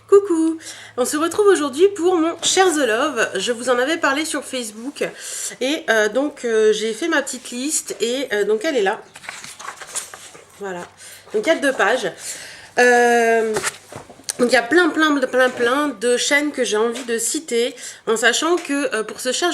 Coucou, on se retrouve aujourd'hui pour mon Share the Love. Je vous en avais parlé sur Facebook et j'ai fait ma petite liste et donc elle est là. Voilà, donc il y a 2 pages. Donc il y a plein de chaînes que j'ai envie de citer en sachant que pour ce Share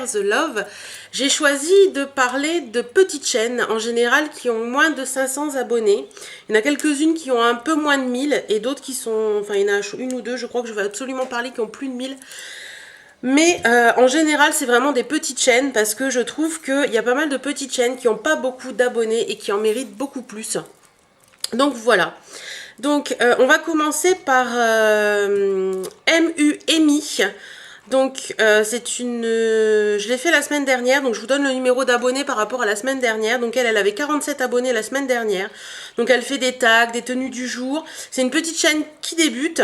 the Love, j'ai choisi de parler de petites chaînes en général qui ont moins de 500 abonnés. Il y en a quelques-unes qui ont un peu moins de 1000 et d'autres qui sont, enfin il y en a une ou deux je crois que je vais absolument parler qui ont plus de 1000. Mais en général c'est vraiment des petites chaînes parce que je trouve qu'il y a pas mal de petites chaînes qui n'ont pas beaucoup d'abonnés et qui en méritent beaucoup plus. Donc voilà. Donc on va commencer par MUMI. Donc c'est une... je l'ai fait la semaine dernière, donc je vous donne le numéro d'abonnés par rapport à la semaine dernière. Donc elle avait 47 abonnés la semaine dernière. Donc elle fait des tags, des tenues du jour. C'est une petite chaîne qui débute.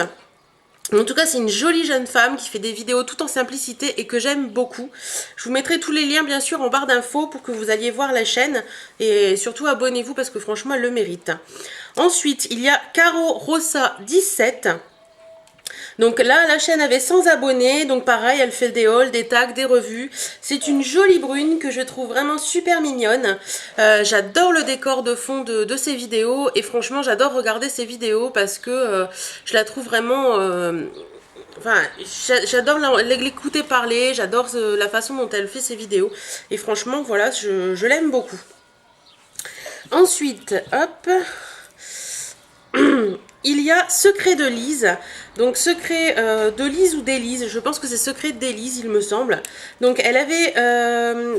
En tout cas, c'est une jolie jeune femme qui fait des vidéos tout en simplicité et que j'aime beaucoup. Je vous mettrai tous les liens bien sûr en barre d'infos pour que vous alliez voir la chaîne. Et surtout abonnez-vous parce que franchement elle le mérite. Ensuite, il y a Caro Rosa 17. Donc là, la chaîne avait 100 abonnés, donc pareil, elle fait des hauls, des tags, des revues. C'est une jolie brune que je trouve vraiment super mignonne. J'adore le décor de fond de ses vidéos et franchement, j'adore regarder ses vidéos parce que je la trouve vraiment... Enfin, j'adore l'écouter parler, j'adore la façon dont elle fait ses vidéos. Et franchement, voilà, je l'aime beaucoup. Ensuite, hop... Il y a Secret de Lise, donc Secret de Lise ou d'Élise, je pense que c'est Secret d'Élise il me semble. Donc elle avait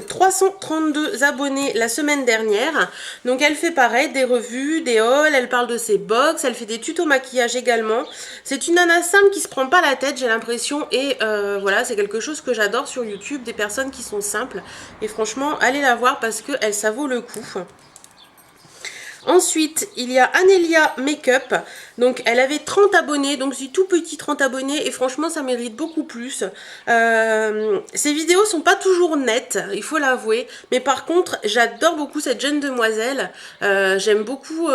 332 abonnés la semaine dernière, donc elle fait pareil, des revues, des hauls, elle parle de ses box, elle fait des tutos maquillage également. C'est une nana simple qui se prend pas la tête j'ai l'impression et voilà c'est quelque chose que j'adore sur YouTube, des personnes qui sont simples et franchement allez la voir parce que elle ça vaut le coup. Ensuite, il y a Anelia Makeup. Donc, elle avait 30 abonnés. Donc, c'est tout petit 30 abonnés. Et franchement, ça mérite beaucoup plus. Ses vidéos sont pas toujours nettes, il faut l'avouer. Mais par contre, j'adore beaucoup cette jeune demoiselle. J'aime beaucoup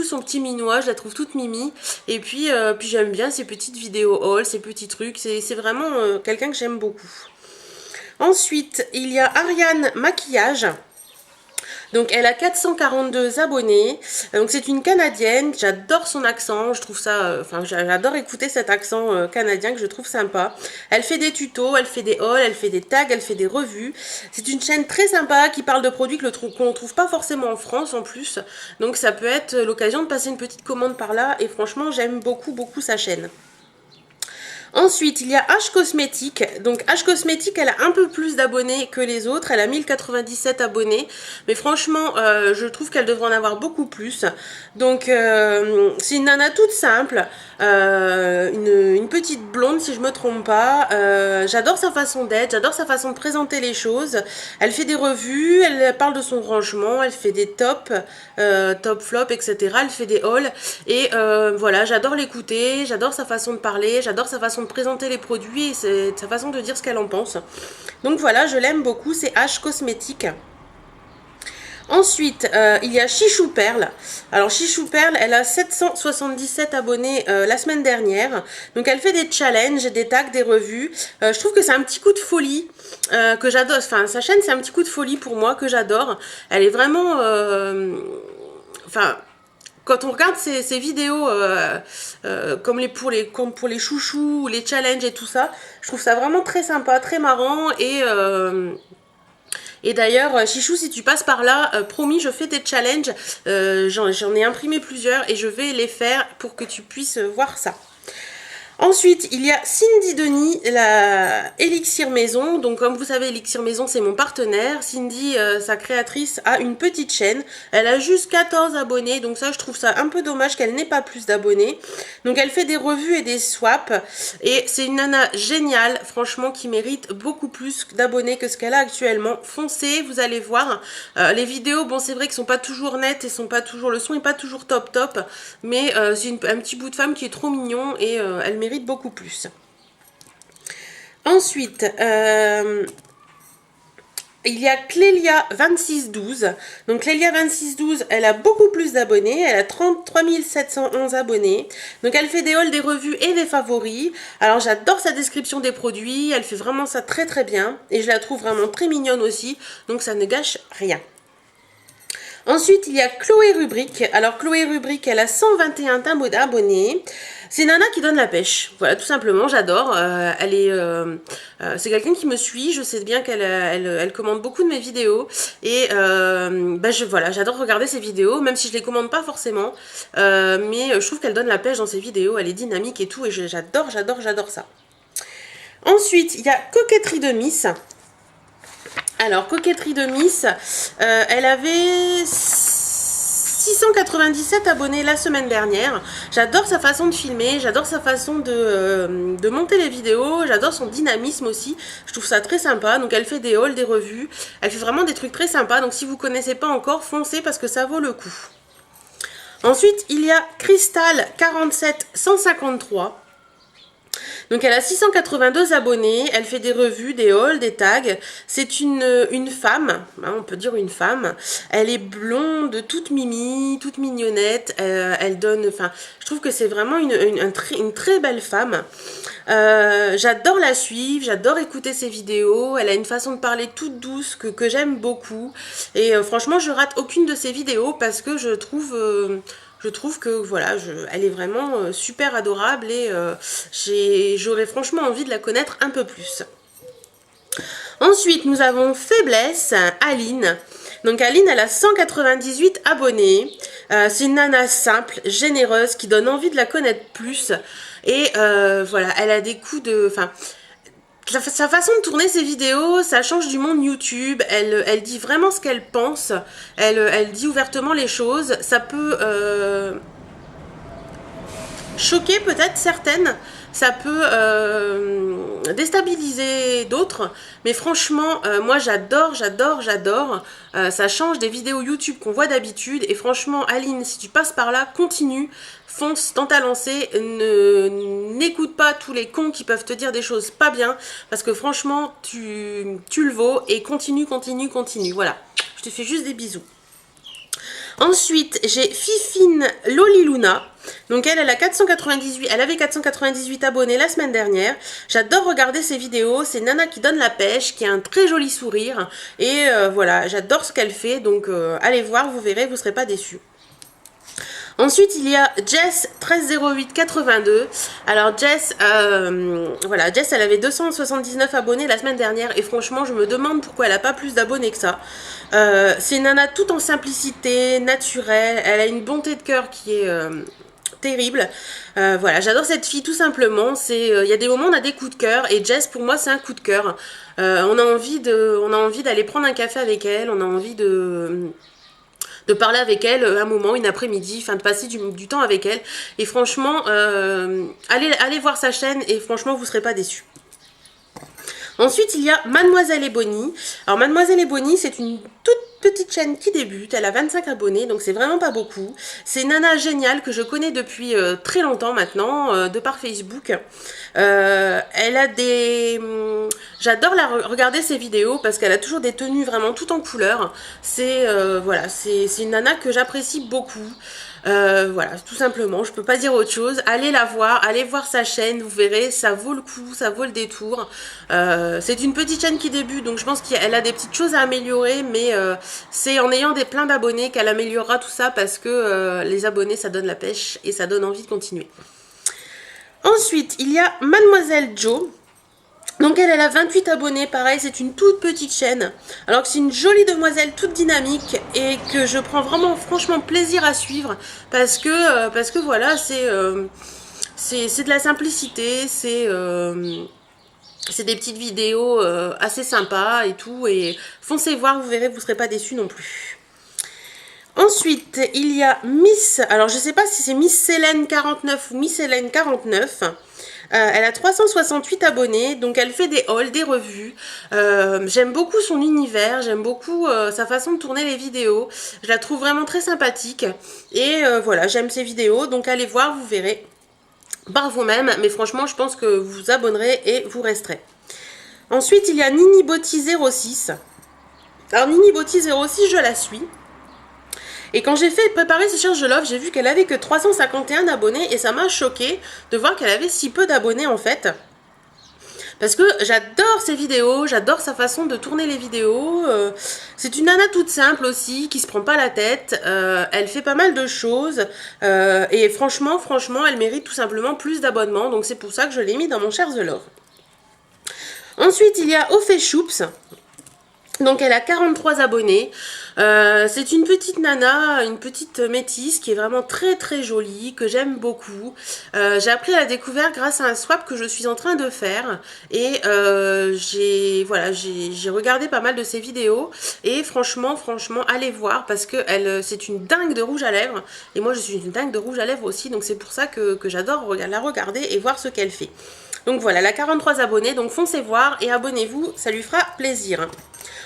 son petit minois. Je la trouve toute mimi. Et puis j'aime bien ses petites vidéos haul, ses petits trucs. C'est vraiment quelqu'un que j'aime beaucoup. Ensuite, il y a Ariane Maquillage. Donc elle a 442 abonnés, donc c'est une Canadienne, j'adore son accent, je trouve ça, j'adore écouter cet accent canadien que je trouve sympa. Elle fait des tutos, elle fait des hauls, elle fait des tags, elle fait des revues. C'est une chaîne très sympa qui parle de produits qu'on ne trouve pas forcément en France en plus, donc ça peut être l'occasion de passer une petite commande par là et franchement j'aime beaucoup sa chaîne. Ensuite, il y a H Cosmétique. Donc H Cosmétique, elle a un peu plus d'abonnés que les autres. Elle a 1097 abonnés. Mais franchement, je trouve qu'elle devrait en avoir beaucoup plus. Donc, c'est une nana toute simple. Une petite blonde, si je me trompe pas. J'adore sa façon d'être. J'adore sa façon de présenter les choses. Elle fait des revues. Elle parle de son rangement. Elle fait des tops, top flop, etc. Elle fait des hauls. Et voilà, j'adore l'écouter. J'adore sa façon de parler. J'adore sa façon de présenter les produits et c'est sa façon de dire ce qu'elle en pense. Donc voilà, je l'aime beaucoup, c'est H Cosmétique. Ensuite, il y a Chichou Perle. Alors Chichou Perle, elle a 777 abonnés la semaine dernière. Donc elle fait des challenges, des tags, des revues. Je trouve que c'est un petit coup de folie que j'adore. Enfin, sa chaîne, c'est un petit coup de folie pour moi que j'adore. Elle est vraiment... quand on regarde ces vidéos comme pour les chouchous, les challenges et tout ça, je trouve ça vraiment très sympa, très marrant et d'ailleurs, Chichou, si tu passes par là, promis, je fais des challenges, j'en ai imprimé plusieurs et je vais les faire pour que tu puisses voir ça. Ensuite, il y a Cindy Denis, la Elixir Maison. Donc, comme vous savez, Elixir Maison, c'est mon partenaire. Cindy, sa créatrice, a une petite chaîne. Elle a juste 14 abonnés. Donc ça, je trouve ça un peu dommage qu'elle n'ait pas plus d'abonnés. Donc, elle fait des revues et des swaps. Et c'est une nana géniale, franchement, qui mérite beaucoup plus d'abonnés que ce qu'elle a actuellement. Foncez, vous allez voir. Les vidéos, bon, c'est vrai qu'elles sont pas toujours nettes et sont pas toujours... Le son est pas toujours top. Mais c'est un petit bout de femme qui est trop mignon et elle mérite beaucoup plus. Ensuite, il y a Clélia2612. Donc Clélia2612, elle a beaucoup plus d'abonnés. Elle a 33 711 abonnés. Donc elle fait des hauls, des revues et des favoris. Alors j'adore sa description des produits. Elle fait vraiment ça très très bien. Et je la trouve vraiment très mignonne aussi. Donc ça ne gâche rien. Ensuite, il y a Chloé Rubrique. Alors, Chloé Rubrique, elle a 121 abonnés. C'est Nana qui donne la pêche. Voilà, tout simplement, j'adore. C'est quelqu'un qui me suit. Je sais bien qu'elle commande beaucoup de mes vidéos. Et voilà, j'adore regarder ses vidéos, même si je les commande pas forcément. Mais je trouve qu'elle donne la pêche dans ses vidéos. Elle est dynamique et tout. Et j'adore ça. Ensuite, il y a Coquetterie de Miss. Alors, Coquetterie de Miss, elle avait 697 abonnés la semaine dernière. J'adore sa façon de filmer, j'adore sa façon de monter les vidéos, j'adore son dynamisme aussi. Je trouve ça très sympa. Donc, elle fait des hauls, des revues. Elle fait vraiment des trucs très sympas. Donc, si vous ne connaissez pas encore, foncez parce que ça vaut le coup. Ensuite, il y a Cristal 47153. Donc elle a 682 abonnés, elle fait des revues, des hauls, des tags. C'est une femme, hein, on peut dire une femme. Elle est blonde, toute mimi, toute mignonnette. Elle donne, enfin, je trouve que c'est vraiment une très belle femme. J'adore la suivre, j'adore écouter ses vidéos. Elle a une façon de parler toute douce que j'aime beaucoup. Et franchement, je rate aucune de ses vidéos parce que je trouve que voilà, elle est vraiment super adorable et j'aurais franchement envie de la connaître un peu plus. Ensuite, nous avons Faiblesse, Aline. Donc Aline, elle a 198 abonnés. C'est une nana simple, généreuse, qui donne envie de la connaître plus. Et voilà, elle a des coups de... Enfin, sa façon de tourner ses vidéos, ça change du monde YouTube. Elle dit vraiment ce qu'elle pense. Elle dit ouvertement les choses. Ça peut choquer peut-être certaines. Ça peut déstabiliser d'autres. Mais franchement, moi j'adore. Ça change des vidéos YouTube qu'on voit d'habitude. Et franchement, Aline, si tu passes par là, continue. Fonce dans ta lancée, n'écoute pas tous les cons qui peuvent te dire des choses pas bien, parce que franchement, tu le vaux, et continue. Voilà, je te fais juste des bisous. Ensuite, j'ai Fifine Loliluna. Donc elle a 498, elle avait 498 abonnés la semaine dernière. J'adore regarder ses vidéos. C'est Nana qui donne la pêche, qui a un très joli sourire. Et voilà, j'adore ce qu'elle fait. Donc allez voir, vous verrez, vous ne serez pas déçus. Ensuite, il y a Jess 130882. Alors Jess, voilà, Jess, elle avait 279 abonnés la semaine dernière. Et franchement, je me demande pourquoi elle n'a pas plus d'abonnés que ça. C'est une nana tout en simplicité, naturelle. Elle a une bonté de cœur qui est... terrible. Voilà, j'adore cette fille tout simplement. Il y a des moments on a des coups de cœur et Jess pour moi c'est un coup de cœur. On a envie d'aller prendre un café avec elle, on a envie de parler avec elle un moment, une après-midi, enfin de passer du temps avec elle. Et franchement, allez voir sa chaîne et franchement vous serez pas déçus. Ensuite, il y a Mademoiselle Ebony. Alors, Mademoiselle Ebony, c'est une toute petite chaîne qui débute. Elle a 25 abonnés, donc c'est vraiment pas beaucoup. C'est une nana géniale que je connais depuis très longtemps maintenant, de par Facebook. Elle a des... J'adore regarder ses vidéos parce qu'elle a toujours des tenues vraiment tout en couleur. Voilà, c'est une nana que j'apprécie beaucoup. Voilà, tout simplement, je peux pas dire autre chose. Allez la voir, allez voir sa chaîne, vous verrez, ça vaut le coup, ça vaut le détour. C'est une petite chaîne qui débute, donc je pense qu'elle a des petites choses à améliorer, mais c'est en ayant plein d'abonnés qu'elle améliorera tout ça parce que les abonnés, ça donne la pêche et ça donne envie de continuer. Ensuite, il y a Mademoiselle Jo. Donc elle a 28 abonnés, pareil, c'est une toute petite chaîne. Alors que c'est une jolie demoiselle toute dynamique et que je prends vraiment franchement plaisir à suivre parce que voilà, c'est de la simplicité, c'est des petites vidéos assez sympas et tout. Et foncez voir, vous verrez, vous ne serez pas déçus non plus. Ensuite, il y a Miss, alors je ne sais pas si c'est Miss Célène 49 ou Miss Célène 49. Elle a 368 abonnés, donc elle fait des hauls, des revues. J'aime beaucoup son univers, j'aime beaucoup sa façon de tourner les vidéos. Je la trouve vraiment très sympathique. Et voilà, j'aime ses vidéos, donc allez voir, vous verrez par vous-même. Mais franchement, je pense que vous vous abonnerez et vous resterez. Ensuite, il y a Nini Botti 06. Alors Nini Botti 06, je la suis. Et quand j'ai fait préparer ces charges de love, j'ai vu qu'elle avait que 351 abonnés et ça m'a choqué de voir qu'elle avait si peu d'abonnés en fait. Parce que j'adore ses vidéos, j'adore sa façon de tourner les vidéos. C'est une nana toute simple aussi, qui se prend pas la tête. Elle fait pas mal de choses. Et franchement, elle mérite tout simplement plus d'abonnements. Donc c'est pour ça que je l'ai mis dans mon Share the Love. Ensuite, il y a Ophé Choups. Donc elle a 43 abonnés. C'est une petite nana, une petite métisse qui est vraiment très très jolie, que j'aime beaucoup. J'ai appris à la découverte grâce à un swap que je suis en train de faire. Et j'ai regardé pas mal de ses vidéos. Et franchement, allez voir parce que c'est une dingue de rouge à lèvres. Et moi je suis une dingue de rouge à lèvres aussi. Donc c'est pour ça que j'adore la regarder et voir ce qu'elle fait. Donc voilà, elle a 43 abonnés. Donc foncez voir et abonnez-vous, ça lui fera plaisir.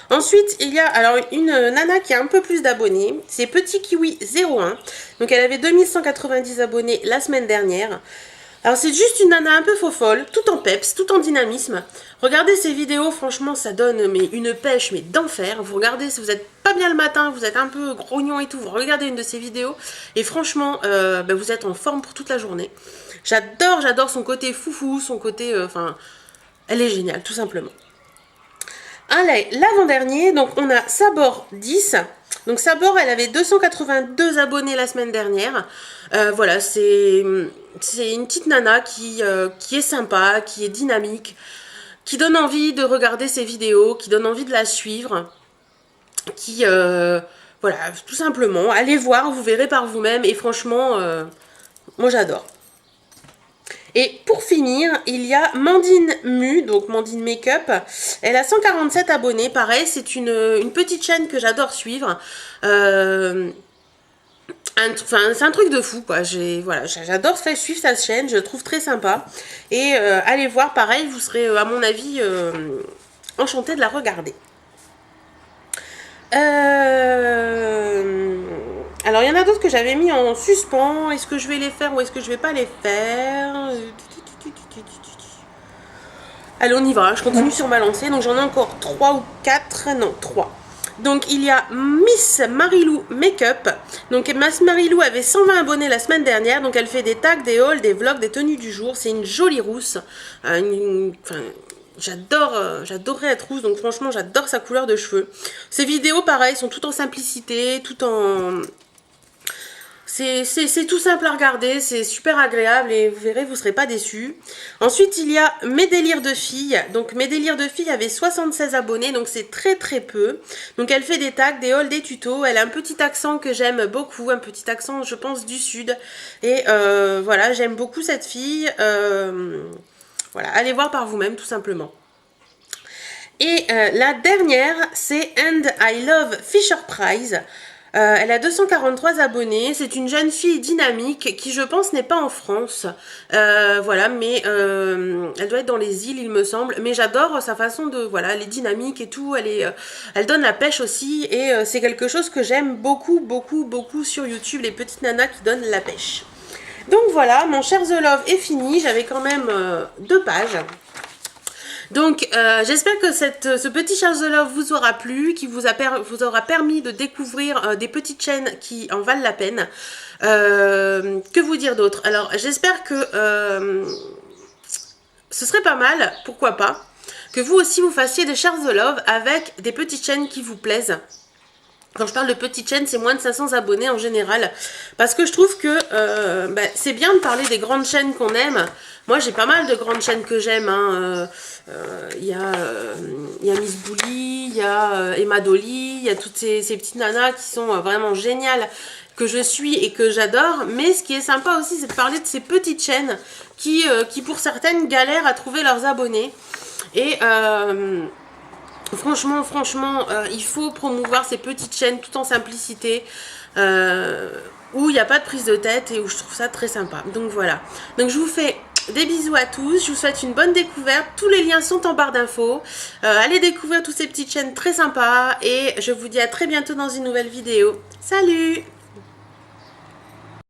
Ensuite, il y a alors une nana qui a un peu plus d'abonnés, c'est Petit Kiwi 01. Donc elle avait 2190 abonnés la semaine dernière. Alors c'est juste une nana un peu faux-folle, tout en peps, tout en dynamisme. Regardez ses vidéos, franchement ça donne une pêche mais d'enfer. Vous regardez, si vous n'êtes pas bien le matin, vous êtes un peu grognon et tout, vous regardez une de ses vidéos et franchement vous êtes en forme pour toute la journée. J'adore son côté foufou, son côté... elle est géniale tout simplement. Allez, l'avant-dernier, donc on a Sabor 10. Donc Sabor, elle avait 282 abonnés la semaine dernière. Voilà, c'est une petite nana qui est sympa, qui est dynamique, qui donne envie de regarder ses vidéos, qui donne envie de la suivre, qui... voilà, tout simplement, allez voir, vous verrez par vous-même. Et franchement, moi j'adore. Et pour finir, il y a Mandine Mu, donc Mandine Makeup. Elle a 147 abonnés, pareil, c'est une petite chaîne que j'adore suivre. C'est un truc de fou, quoi. J'adore suivre sa chaîne, je la trouve très sympa. Et allez voir, pareil, vous serez, à mon avis, enchanté de la regarder. Alors, il y en a d'autres que j'avais mis en suspens. Est-ce que je vais les faire ou est-ce que je vais pas les faire? Allez, on y va. Je continue sur ma lancée. Donc, j'en ai encore 3 ou 4. Non, 3. Donc, il y a Miss Marilou Makeup. Donc, Miss Marilou avait 120 abonnés la semaine dernière. Donc, elle fait des tags, des hauls, des vlogs, des tenues du jour. C'est une jolie rousse. J'adorerais être rousse, donc franchement j'adore sa couleur de cheveux. Ses vidéos pareil sont tout en simplicité, tout en... C'est tout simple à regarder, c'est super agréable et vous verrez, vous ne serez pas déçus. Ensuite, il y a Mes délires de filles. Donc, Mes délires de filles avait 76 abonnés, donc c'est très très peu. Donc, elle fait des tags, des hauls, des tutos. Elle a un petit accent que j'aime beaucoup, un petit accent, je pense, du sud. Et voilà, j'aime beaucoup cette fille. Voilà, allez voir par vous-même, tout simplement. Et la dernière, c'est And I Love Fisher Price. Elle a 243 abonnés. C'est une jeune fille dynamique qui, je pense, n'est pas en France. Voilà, mais elle doit être dans les îles, il me semble. Mais j'adore sa façon de... Voilà, elle est dynamique et tout. Elle donne la pêche aussi. Et c'est quelque chose que j'aime beaucoup, beaucoup, beaucoup sur YouTube. Les petites nanas qui donnent la pêche. Donc voilà, mon Share the Love est fini. J'avais quand même 2 pages. Donc j'espère que ce petit Share the Love vous aura plu, qui vous aura permis de découvrir des petites chaînes qui en valent la peine. Que vous dire d'autre? Alors j'espère que ce serait pas mal, pourquoi pas, que vous aussi vous fassiez des Share the Love avec des petites chaînes qui vous plaisent. Quand je parle de petites chaînes, c'est moins de 500 abonnés en général. Parce que je trouve que c'est bien de parler des grandes chaînes qu'on aime. Moi, j'ai pas mal de grandes chaînes que j'aime. Il y a Miss Bully, il y a Emma Dolly, il y a toutes ces petites nanas qui sont vraiment géniales, que je suis et que j'adore. Mais ce qui est sympa aussi, c'est de parler de ces petites chaînes qui pour certaines, galèrent à trouver leurs abonnés. Et... Franchement, il faut promouvoir ces petites chaînes tout en simplicité, où il n'y a pas de prise de tête et où je trouve ça très sympa. Donc voilà. Donc je vous fais des bisous à tous, je vous souhaite une bonne découverte. Tous les liens sont en barre d'infos. Allez découvrir toutes ces petites chaînes très sympas et je vous dis à très bientôt dans une nouvelle vidéo. Salut!